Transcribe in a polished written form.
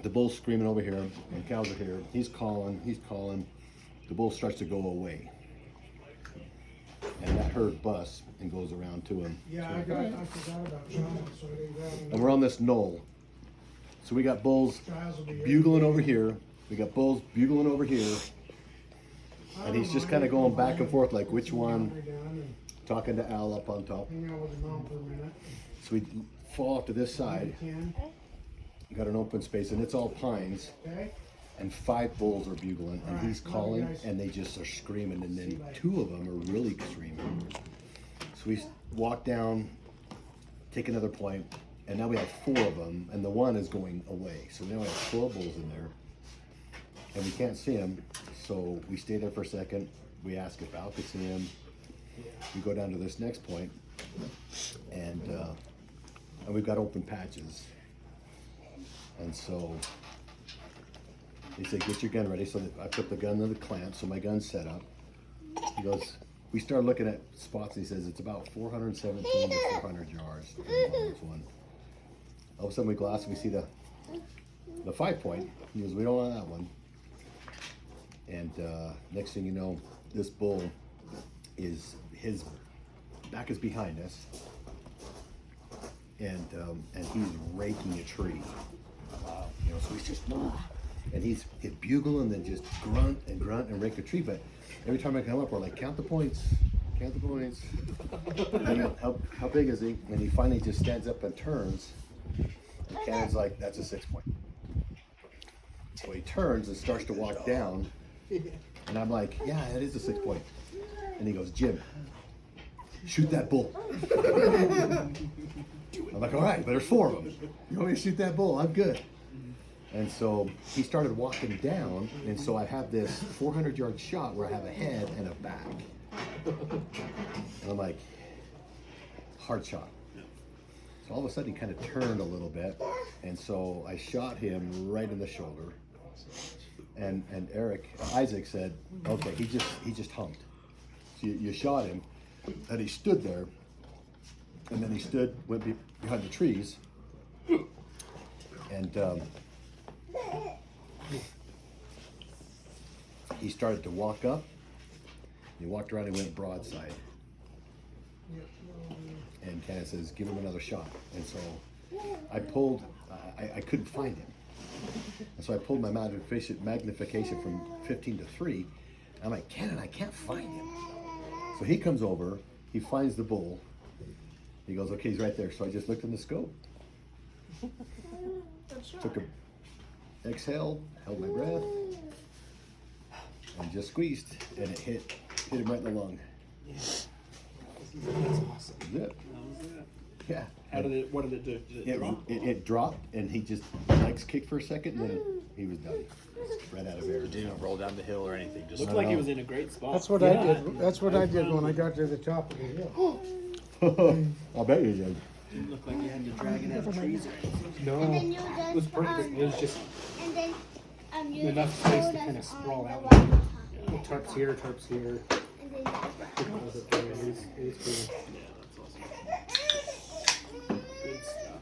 The bull's screaming over here, and cows are here. He's calling. The bull starts to go away, and that herd busts and goes around to him. Yeah, I forgot about Giles, so I didn't grab him. And we're on this knoll, so we got bulls bugling over here. We got bulls bugling over here, and he's just kind of going back and forth, like which one. Talking to Al up on top. Hang out with the mom for a minute. So we fall off to this side. We got an open space, and it's all pines. Okay. And 5 bulls are bugling, and he's calling, and they just are screaming, and then 2 of them are really screaming. So we walk down, take another point, and now we have 4 of them, and the one is going away. So now we have 4 bulls in there, and we can't see him. So we stay there for a second. We ask if Al could see him. We go down to this next point, and we've got open patches. And so he said, get your gun ready. So I put the gun in the clamp, so my gun's set up. He goes, we start looking at spots, and he says it's about 417 to 400 yards. One. All of a sudden we glass and we see the 5 point. He goes, we don't want that one. And next thing you know, this bull is, his back is behind us, and he's raking a tree. You know, so he's just, and he's bugle and then just grunt and rake the tree. But every time I come up, we're like, count the points. And how big is he? And he finally just stands up and turns. And Cannon's like, that's a 6 point. So he turns and starts to walk down. And I'm like, yeah, that is a 6 point. And he goes, Jim, shoot that bull. I'm like, all right, but there's 4 of them. You want me to shoot that bull? I'm good. And so he started walking down, and so I have this 400-yard shot where I have a head and a back. And I'm like, hard shot. So all of a sudden he kind of turned a little bit, and so I shot him right in the shoulder. And Isaac said, okay, he just humped. So you shot him, and he stood there, and then he went behind the trees, and he started to walk up. He walked around and went broadside. And Cannon says, give him another shot. And so I pulled, I couldn't find him. And so I pulled my magnification from 15 to 3. I'm like, Cannon, I can't find him. So he comes over, he finds the bull. He goes, okay, he's right there. So I just looked in the scope. Took a exhale, held my breath, and just squeezed, and it hit him right in the lung. Yeah. That's awesome. Yeah. That was it. Yeah. What did it do? Did it drop? It dropped, and he just legs kicked for a second, and then he was done. Right out of air. Didn't even roll down the hill or anything. Just Looked like he was in a great spot. That's what I did. That's what I did when I got to the top of the hill. I'll bet you did. Didn't look like you had to drag it out of trees or anything. No, And then you It was just, perfect. It was just and then you enough just space put to us kinda sprawl on out. the walkie-talkie. tarps here, tarps here. And then It was okay. It was cool. yeah, that's awesome. Good stuff.